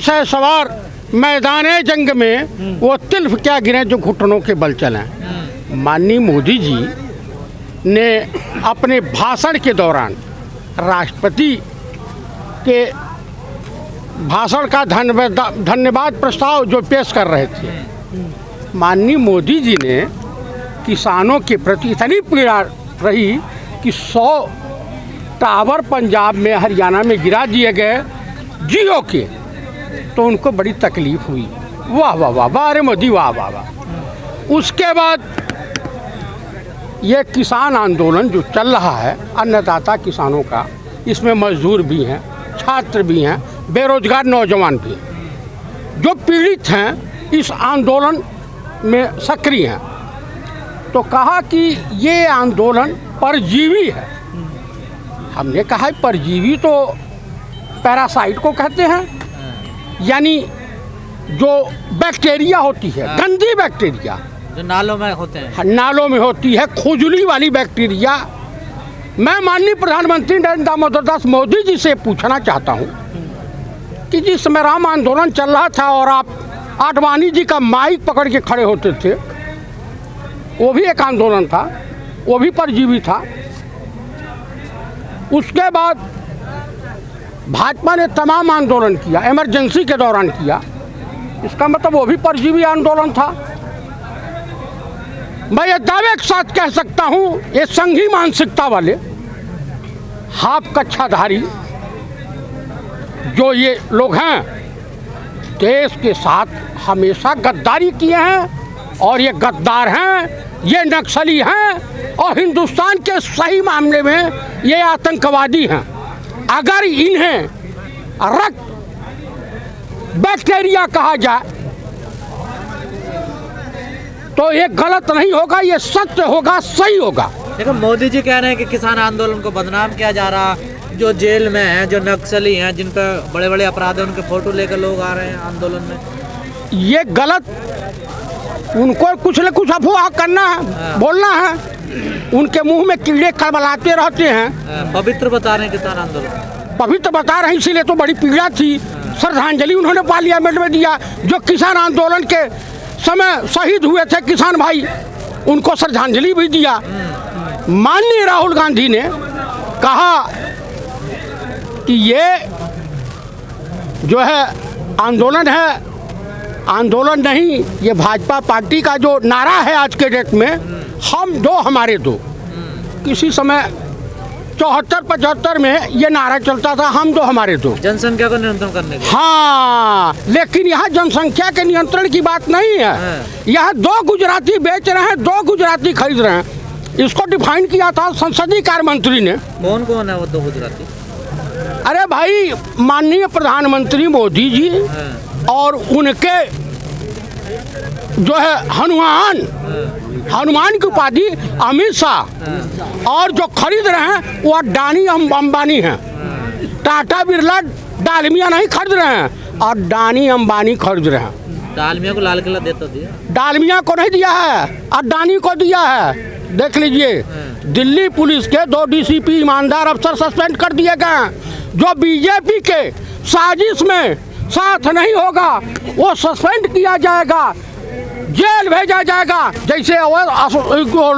शहसवार मैदान जंग में वो तिल्फ क्या गिरे जो घुटनों के बल चलें। माननीय मोदी जी ने अपने भाषण के दौरान राष्ट्रपति के भाषण का धन्यवाद प्रस्ताव जो पेश कर रहे थे, माननीय मोदी जी ने किसानों के प्रति इतनी पीड़ा रही कि 100 टावर पंजाब में हरियाणा में गिरा दिए गए जियो के, तो उनको बड़ी तकलीफ हुई। वाह वाह वाह वाह, अरे मोदी वाह वाह वाह। उसके बाद ये किसान आंदोलन जो चल रहा है अन्नदाता किसानों का, इसमें मजदूर भी हैं, छात्र भी हैं, बेरोजगार नौजवान भी हैं, जो पीड़ित हैं इस आंदोलन में सक्रिय हैं। तो कहा कि ये आंदोलन परजीवी है। हमने कहा परजीवी तो पैरासाइट को कहते हैं, यानी जो बैक्टीरिया होती है, गंदी बैक्टीरिया जो नालों में होते हैं, नालों में होती है, खुजली वाली बैक्टीरिया। मैं माननीय प्रधानमंत्री नरेंद्र दामोदर दास मोदी जी से पूछना चाहता हूँ कि जिस समय राम आंदोलन चल रहा था और आप आडवाणी जी का माइक पकड़ के खड़े होते थे, वो भी एक आंदोलन था, वो भी परजीवी था। उसके बाद भाजपा ने तमाम आंदोलन किया, इमरजेंसी के दौरान किया, इसका मतलब वो भी परजीवी आंदोलन था। मैं ये दावे के साथ कह सकता हूँ, ये संघी मानसिकता वाले हाफ कच्छाधारी जो ये लोग हैं, देश के साथ हमेशा गद्दारी किए हैं और ये गद्दार हैं, ये नक्सली हैं और हिंदुस्तान के सही मामले में ये आतंकवादी हैं। अगर इन्हें रक्त बैक्टीरिया कहा जाए तो ये गलत नहीं होगा, ये सत्य होगा, सही होगा। देखो मोदी जी कह रहे हैं कि किसान आंदोलन को बदनाम किया जा रहा, जो जेल में हैं, जो नक्सली हैं, जिन पर बड़े बड़े अपराध हैं, उनके फोटो लेकर लोग आ रहे हैं आंदोलन में। ये गलत, उनको कुछ न कुछ अफवाह करना है, बोलना है, उनके मुंह में कीड़े खलबलाते रहते हैं। पवित्र बता रहे हैं किसान आंदोलन, पवित्र बता रहे हैं, इसीलिए तो बड़ी पीड़ा थी। श्रद्धांजलि उन्होंने पार्लियामेंट में दिया, जो किसान आंदोलन के समय शहीद हुए थे किसान भाई, उनको श्रद्धांजलि भी दिया। माननीय राहुल गांधी ने कहा कि ये जो है आंदोलन है, आंदोलन नहीं, ये भाजपा पार्टी का जो नारा है आज के डेट में, हम दो हमारे दो। किसी समय 74-75 में ये नारा चलता था, हम दो हमारे दो, जनसंख्या को नियंत्रण करने के। हाँ, लेकिन यहाँ जनसंख्या के नियंत्रण की बात नहीं है। यहाँ 2 गुजराती बेच रहे हैं, 2 गुजराती खरीद रहे हैं। इसको डिफाइन किया था संसदीय कार्य मंत्री ने। कौन कौन है वो 2 गुजराती? अरे भाई, माननीय प्रधानमंत्री मोदी जी और उनके जो है हनुमान की उपाधि अमित शाह, और जो खरीद रहे हैं वो अडानी अंबानी हैं। टाटा बिरला डालमिया नहीं खरीद रहे हैं, अडानी अंबानी खरीद रहे हैं। डालमिया को लाल किला देता दिया, डालमिया को नहीं दिया है, अडानी को दिया है। देख लीजिए, दिल्ली पुलिस के 2 डीसीपी ईमानदार अफसर सस्पेंड कर दिए गए। जो बीजेपी के साजिश में साथ नहीं होगा वो सस्पेंड किया जाएगा, जेल भेजा जाएगा। जैसे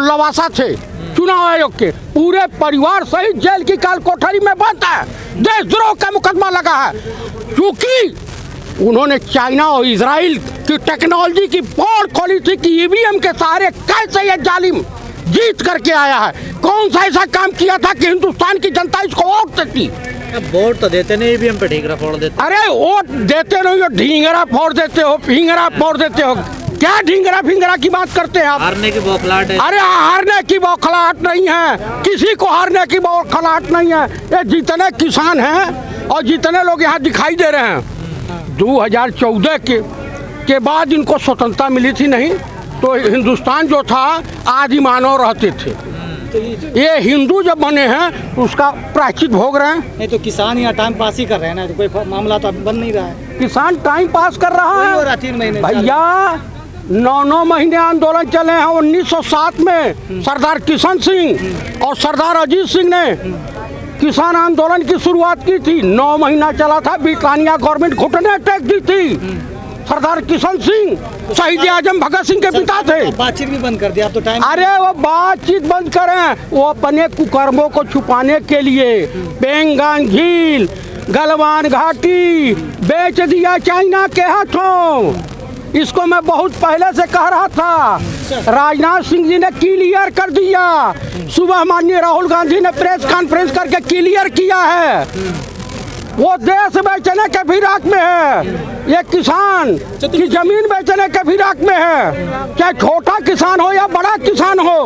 लवासा थे चुनाव आयोग के, पूरे परिवार सहित जेल की काल कोठरी में बंद है, देशद्रोह का मुकदमा लगा है। क्योंकि उन्होंने चाइना और इजराइल की टेक्नोलॉजी की पोल खोली थी कि ईवीएम के सहारे कैसे ये जालिम जीत करके आया है। कौन सा ऐसा काम किया था कि हिंदुस्तान की जनता इसको वोट देती? वोट तो देते नहीं, ईवीएम पे ढींगरा फोड़ देते। अरे वोट देते नहीं हो, ढींगरा फोड़ देते हो, फिंगरा फोड़ देते हो। क्या ढींगरा फिंगरा की बात करते हैं आप? हारने की बौखलाहट है। अरे हारने की बौखलाहट नहीं है, किसी को हारने की बौखलाहट नहीं है। ये जितने किसान हैं और जितने लोग यहाँ दिखाई दे रहे हैं, 2014 के बाद इनको स्वतंत्रता मिली थी नहीं, तो हिंदुस्तान जो था आदि मानव रहते थे। ये हिंदू जब बने हैं उसका प्रायश्चित भोग रहे हैं। नहीं तो किसान यहाँ टाइम पास ही कर रहे हैं ना, तो कोई मामला तो बन नहीं रहा है। किसान टाइम पास कर रहा है 3 महीने भैया। 9 महीने आंदोलन चले हैं। 1907 में सरदार किशन सिंह और सरदार अजीत सिंह ने किसान आंदोलन की शुरुआत की थी, 9 महीना चला था, ब्रिटानिया गवर्नमेंट घुटने अटैक दी थी। सरदार किशन सिंह शहीद आजम भगत सिंह के पिता थे। बातचीत भी बंद कर दिया, अब तो टाइम। अरे वो बातचीत बंद करें, वो अपने कुकर्मों को छुपाने के लिए पेंगांग झील, गलवान घाटी बेच दिया चाइना के हाथों। इसको मैं बहुत पहले से कह रहा था, राजनाथ सिंह जी ने क्लियर कर दिया। सुबह माननीय राहुल गांधी ने प्रेस कॉन्फ्रेंस करके क्लियर किया है, वो देश बेचने के फिराक में है, ये किसान की जमीन बेचने के फिराक में है, चाहे छोटा किसान हो या बड़ा किसान हो।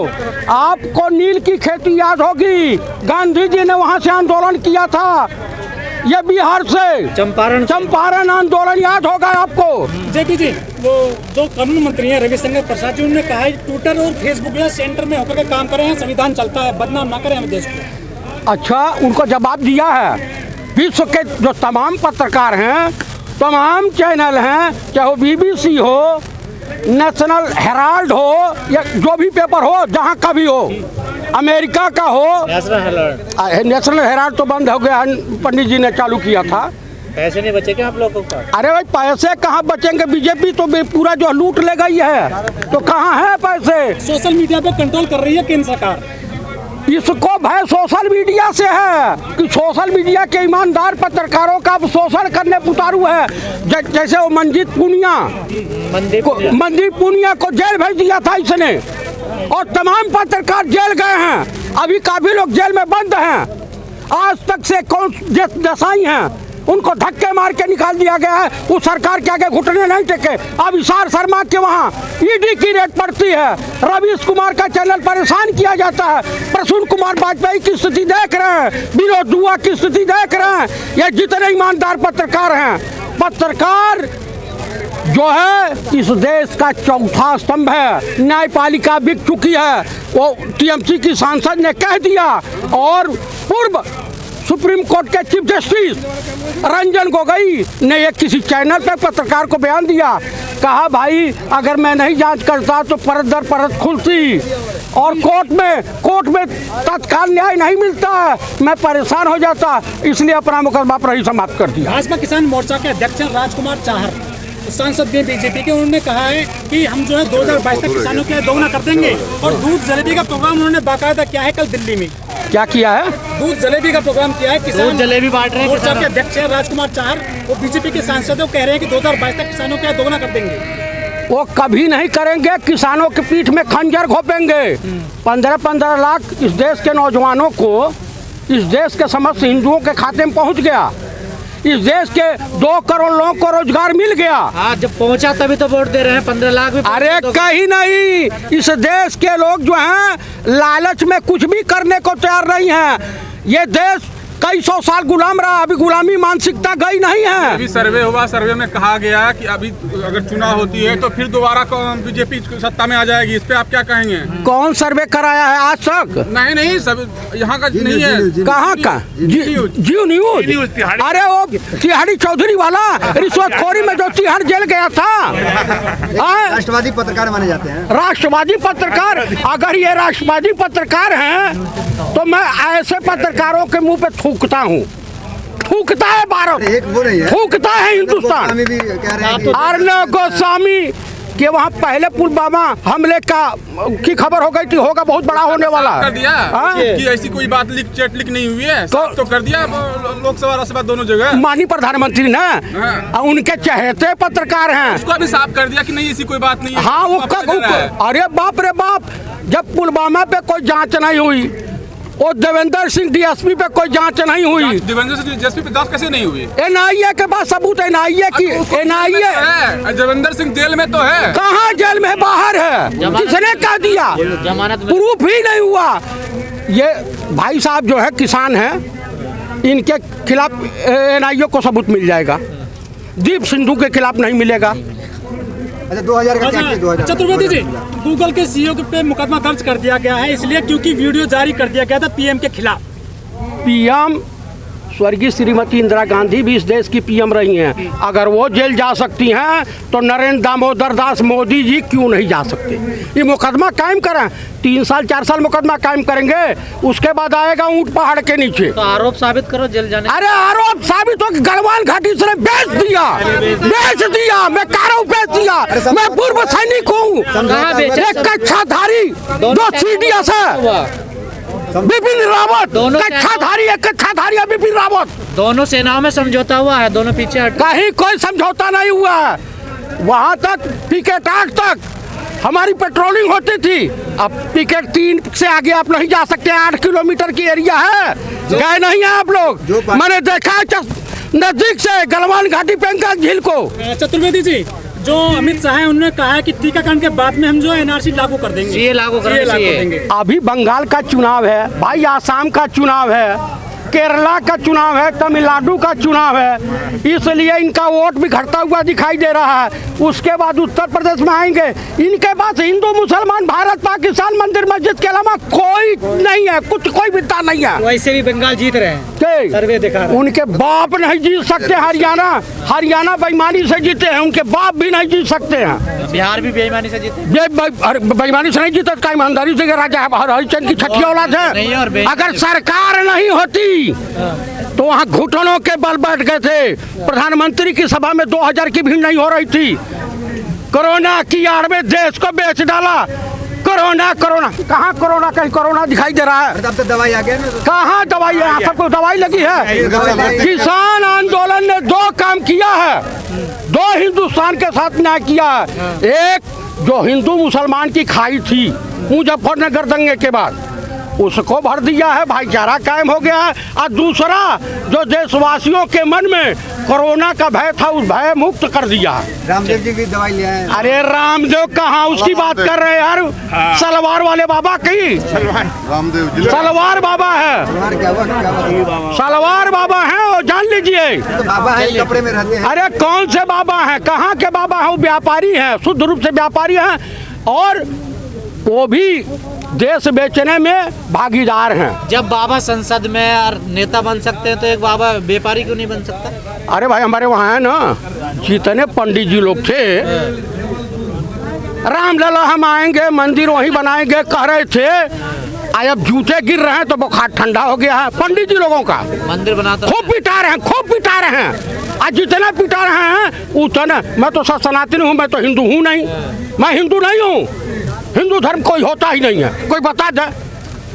आपको नील की खेती याद होगी, गांधी जी ने वहां से आंदोलन किया था, ये बिहार से चंपारण आंदोलन याद होगा आपको। जेपी जी, वो जो कानून मंत्री हैं रविशंकर प्रसाद जी, उन्होंने कहा है ट्विटर और फेसबुक में सेंटर में होकर के काम करें, संविधान चलता है, बदनाम ना करें हम देश को। अच्छा, उनको जवाब दिया है। विश्व के जो तमाम पत्रकार हैं, तमाम चैनल हैं, चाहे वो BBC हो, नेशनल हेराल्ड हो या जो भी पेपर हो, जहाँ का भी हो, अमेरिका का हो, नेशनल हेराल्ड तो बंद हो गया, पंडित जी ने चालू किया था। पैसे नहीं बचे क्या आप लोगों का? अरे भाई पैसे कहाँ बचेंगे, बीजेपी तो पूरा जो लूट ले गई है, तो कहाँ है पैसे। सोशल मीडिया पे कंट्रोल कर रही है केंद्र सरकार। इसको भय सोशल मीडिया से है कि सोशल मीडिया के ईमानदार पत्रकारों का शोषण करने उतारू है। जैसे वो मनदीप पुनिया को जेल भेज दिया था इसने, और तमाम पत्रकार जेल गए हैं, अभी काफी लोग जेल में बंद हैं। आज तक से कौन दसाई हैं, उनको धक्के मार के निकाल दिया गया है, उस सरकार के आगे घुटने नहीं टेके। अब इशार शर्मा के वहाँ ईडी की रेड पड़ती है, रवीश कुमार का चैनल परेशान किया जाता है, प्रसून कुमार वाजपेयी की स्थिति देख रहे हैं, विनोद दुआ की स्थिति देख रहे हैं। ये जितने ईमानदार पत्रकार हैं, पत्रकार जो है इस देश का चौथा स्तंभ है। न्यायपालिका बिक चुकी है, वो TMC की सांसद ने कह दिया, और पूर्व सुप्रीम कोर्ट के चीफ जस्टिस रंजन गोगोई ने एक किसी चैनल पर पत्रकार को बयान दिया, कहा भाई अगर मैं नहीं जांच करता तो परत दर परत खुलती, और कोर्ट में तत्काल न्याय नहीं मिलता है, मैं परेशान हो जाता, इसलिए अपना मुकदमा पर ही समाप्त कर दिया। भाजपा किसान मोर्चा के अध्यक्ष राजकुमार चाहर, सांसद भी बीजेपी के, उन्होंने कहा है कि हम जो है 2022 तक किसानों के दोगुना कर देंगे, और दूध जलेबी का प्रोग्राम उन्होंने बाकायदा किया है। कल दिल्ली में क्या किया है? दूध जलेबी का प्रोग्राम किया है। किसान जलेबी बांट रहे हैं। मोर्चा के अध्यक्ष है राजकुमार चाहर, वो बीजेपी के सांसद, वो कह रहे हैं कि 2022 तक किसानों के दोगुना कर देंगे। वो कभी नहीं करेंगे, किसानों की पीठ में खंजर घोपेंगे। 15-15 लाख इस देश के नौजवानों को, इस देश के समस्त हिंदुओं के खाते में पहुंच गया, इस देश के 2 करोड़ लोगों को रोजगार मिल गया। हाँ, जब पहुंचा तभी तो वोट दे रहे हैं, 15 लाख भी। अरे कहीं नहीं, इस देश के लोग जो हैं लालच में कुछ भी करने को तैयार नहीं हैं। ये देश कई 100 साल गुलाम रहा, अभी गुलामी मानसिकता गई नहीं है। अभी सर्वे हुआ, सर्वे में कहा गया कि अभी अगर चुनाव होती है तो फिर दोबारा बीजेपी सत्ता में आ जाएगी। इस पे आप क्या कहेंगे? कौन सर्वे कराया है आज तक? नहीं, सब यहाँ का नहीं है। कहाँ का? जियो न्यूज। अरे वो तिहाड़ी चौधरी वाला रिश्वतखोरी में जो तिहाड़ जेल गया था, राष्ट्रवादी पत्रकार माने जाते हैं। राष्ट्रवादी पत्रकार, अगर ये राष्ट्रवादी पत्रकार हैं तो मैं ऐसे पत्रकारों के मुंह पे थूकता हूँ। थूकता है भारत, एक वो नहीं है, थूकता है हिंदुस्तान। भी कह रहे हैं अर्नब गोस्वामी कि वहाँ पहले पुलवामा हमले की खबर हो गई थी, होगा बहुत बड़ा होने वाला कर दिया कि ऐसी कोई बात चैट लीक नहीं हुई है, तो कर दिया लोकसभा राज्यसभा दोनों जगह। माननीय प्रधानमंत्री ने उनके चहेते पत्रकार हैं, उसको भी साफ कर दिया कि नहीं ऐसी कोई बात नहीं है। हाँ, वो अरे बाप रे बाप, जब पुलवामा पे कोई जांच नहीं हुई, और देवेंद्र सिंह DSP पे कोई जांच नहीं हुई, देवेंद्र सिंह DSP पे जांच कैसे नहीं हुई? NIA के पास सबूत, NIA की NIA। देवेंद्र सिंह जेल में तो है। कहाँ जेल में? बाहर है। किसने कह दिया? जमानत प्रूफ ही नहीं हुआ। ये भाई साहब जो है किसान हैं, इनके खिलाफ NIA को सबूत मिल जाएगा, दीप सिंधु के खिलाफ नहीं मिलेगा। अच्छा, 2000 का क्या किया? 2000 चतुर्वेदी जी, गूगल के CEO पे मुकदमा दर्ज कर दिया गया है, इसलिए क्योंकि वीडियो जारी कर दिया गया था PM के खिलाफ। PM स्वर्गीय श्रीमती इंदिरा गांधी भी इस देश की पीएम रही हैं। अगर वो जेल जा सकती हैं तो नरेंद्र दामोदर दास मोदी जी क्यों नहीं जा सकते? ये मुकदमा कायम करें, 3 साल 4 साल मुकदमा कायम करेंगे, उसके बाद आएगा ऊंट पहाड़ के नीचे। तो आरोप साबित करो जेल जाने। अरे आरोप साबित हो कि गढ़वाल घाटी से बेच दिया, मैं कारो बेच दिया। मैं पूर्व सैनिक हूँ, कहाँ बेचे? एक कच्छाधारी, 2 CDS है, बिपिन रावत, दोनों कच्छाधारी है, कच्छाधारी है बिपिन रावत। दोनों सेनाओं में समझौता हुआ है, दोनों पीछे हट। कहीं कोई समझौता नहीं हुआ है। वहाँ तक पिकेट 8 तक हमारी पेट्रोलिंग होती थी। अब पिकेट 3 से आगे आप नहीं जा सकते, 8 किलोमीटर की एरिया है, गए नहीं है आप लोग। मैंने देखा है नजदीक से गलवान घाटी पेंका झील को। चतुर्वेदी जी, जो अमित शाह है उन्होंने कहा है कि टीकाकरण के बाद में हम जो एनआरसी लागू कर देंगे, सीए लागू करना चाहिए। अभी बंगाल का चुनाव है भाई, आसाम का चुनाव है, केरला का चुनाव है, तमिलनाडु का चुनाव है, इसलिए इनका वोट भी घटता हुआ दिखाई दे रहा है। उसके बाद उत्तर प्रदेश में आएंगे, इनके पास हिंदू मुसलमान भारत पाकिस्तान मंदिर मस्जिद के अलावा कोई नहीं है, कुछ कोई विद्या नहीं है। वैसे भी बंगाल जीत रहे हैं, सर्वे दिखा रहा है। उनके बाप नहीं जीत सकते। हरियाणा बेईमानी से जीते हैं, उनके बाप भी नहीं जीत सकते हैं। बिहार भी बेईमानी से जीते। ये बेईमानी से नहीं जीता, का ईमानदारी से राजा हरिचंद की छठी औलाद नहीं, और है। अगर सरकार नहीं होती तो वहाँ घुटनों के बल बैठ गए थे। प्रधानमंत्री की सभा में 2000 की भीड़ नहीं हो रही थी। कोरोना की आड़ में देश को बेच डाला। कोरोना कहाँ कोरोना, कहीं कोरोना दिखाई दे रहा है? अब तो दवाई आ गया ना। कहाँ दवाई है? आप सबको दवाई लगी है। किसान आंदोलन ने 2 काम किया है, 2 हिंदुस्तान के साथ न्याय किया है। एक जो हिंदू मुसलमान की खाई थी मुजफ्फरनगर दंगे के बाद, उसको भर दिया है, भाईचारा कायम हो गया है। और दूसरा जो देशवासियों के मन में कोरोना का भय था, उस भय मुक्त कर दिया है। रामदेव जी की दवाई ले आए। अरे रामदेव कहाँ, उसकी बात कर रहे हैं यार, सलवार वाले बाबा की। रामदेव जी सलवार बाबा है, क्या हुआ? सलवार बाबा है, वो जान लीजिए। तो बाबा है, कपड़े में रहते हैं। अरे कौन से बाबा हैं, कहाँ के बाबा हैं? वो व्यापारी हैं, शुद्ध रूप से व्यापारी हैं, और वो भी देश बेचने में भागीदार हैं। जब बाबा संसद में और नेता बन सकते हैं तो एक बाबा व्यापारी क्यों नहीं बन सकता? अरे भाई हमारे वहाँ है ना, जितने पंडित जी लोग थे, रामलला हम आएंगे, मंदिर वहीं बनाएंगे कह रहे थे। अब जूते गिर रहे हैं तो बुखार ठंडा हो गया है पंडित जी लोगों का। मंदिर बनाता खूब पिटा रहे हैं। आज जितना पिटा रहे हैं उतना। मैं तो सनातन हूँ, मैं तो हिंदू हूँ नहीं, मैं हिंदू नहीं हूँ। हिंदू धर्म कोई होता ही नहीं है, कोई बता दे।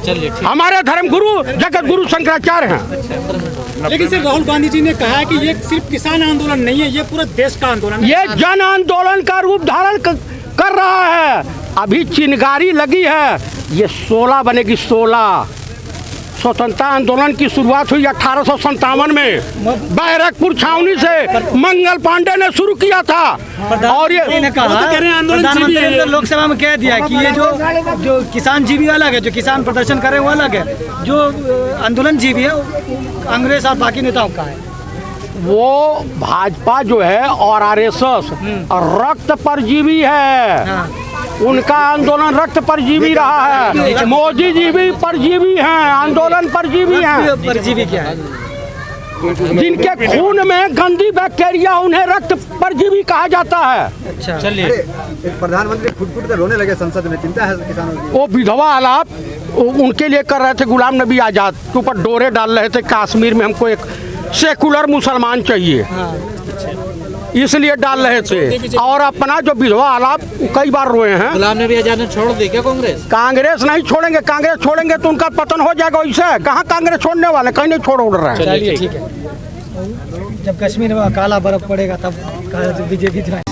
चलिए ठीक। हमारे धर्म गुरु जगत गुरु शंकराचार्य हैं। लेकिन सिर्फ राहुल गांधी जी ने कहा है कि ये सिर्फ किसान आंदोलन नहीं है, ये पूरा देश का आंदोलन है। ये जन आंदोलन का रूप धारण कर रहा है। अभी चिनगारी लगी है, ये 16 बनेगी 16। स्वतंत्रता आंदोलन की शुरुआत हुई 1857 में, बैरकपुर छावनी से मंगल पांडे ने शुरू किया था। और ये प्रधानमंत्री ने लोकसभा में कह दिया कि ये जो किसान जीवी अलग है, जो किसान प्रदर्शन करे वो अलग है, जो आंदोलन जीवी है कांग्रेस और बाकी नेताओं का है। वो भाजपा जो है और RSS रक्त परजीवी है। उनका आंदोलन रक्त परजीवी रहा है। मोदी जी भी परजीवी हैं, आंदोलन परजीवी हैं। परजीवी क्या है? जिनके खून में गंदी बैक्टीरिया, उन्हें रक्त परजीवी कहा जाता है। अच्छा, चलिए। प्रधानमंत्री फुट कर रोने लगे संसद में, चिंता है किसानों की। वो विधवा आलाप उनके लिए कर रहे थे, गुलाम नबी आजाद के ऊपर डोरे डाल रहे थे। कश्मीर में हमको एक सेकुलर मुसलमान चाहिए, इसलिए डाल रहे थे। और अपना जो विधवा आलाप कई बार रोए हैं। गुलाम नबी आजाद ने छोड़ दी क्या कांग्रेस? कांग्रेस नहीं छोड़ेंगे, कांग्रेस छोड़ेंगे तो उनका पतन हो जाएगा। वैसे कहाँ कांग्रेस छोड़ने वाले, कहीं नहीं छोड़ उड़ रहे हैं। चलिए ठीक है। जब कश्मीर में काला बर्फ पड़ेगा तब बीजेपी जो है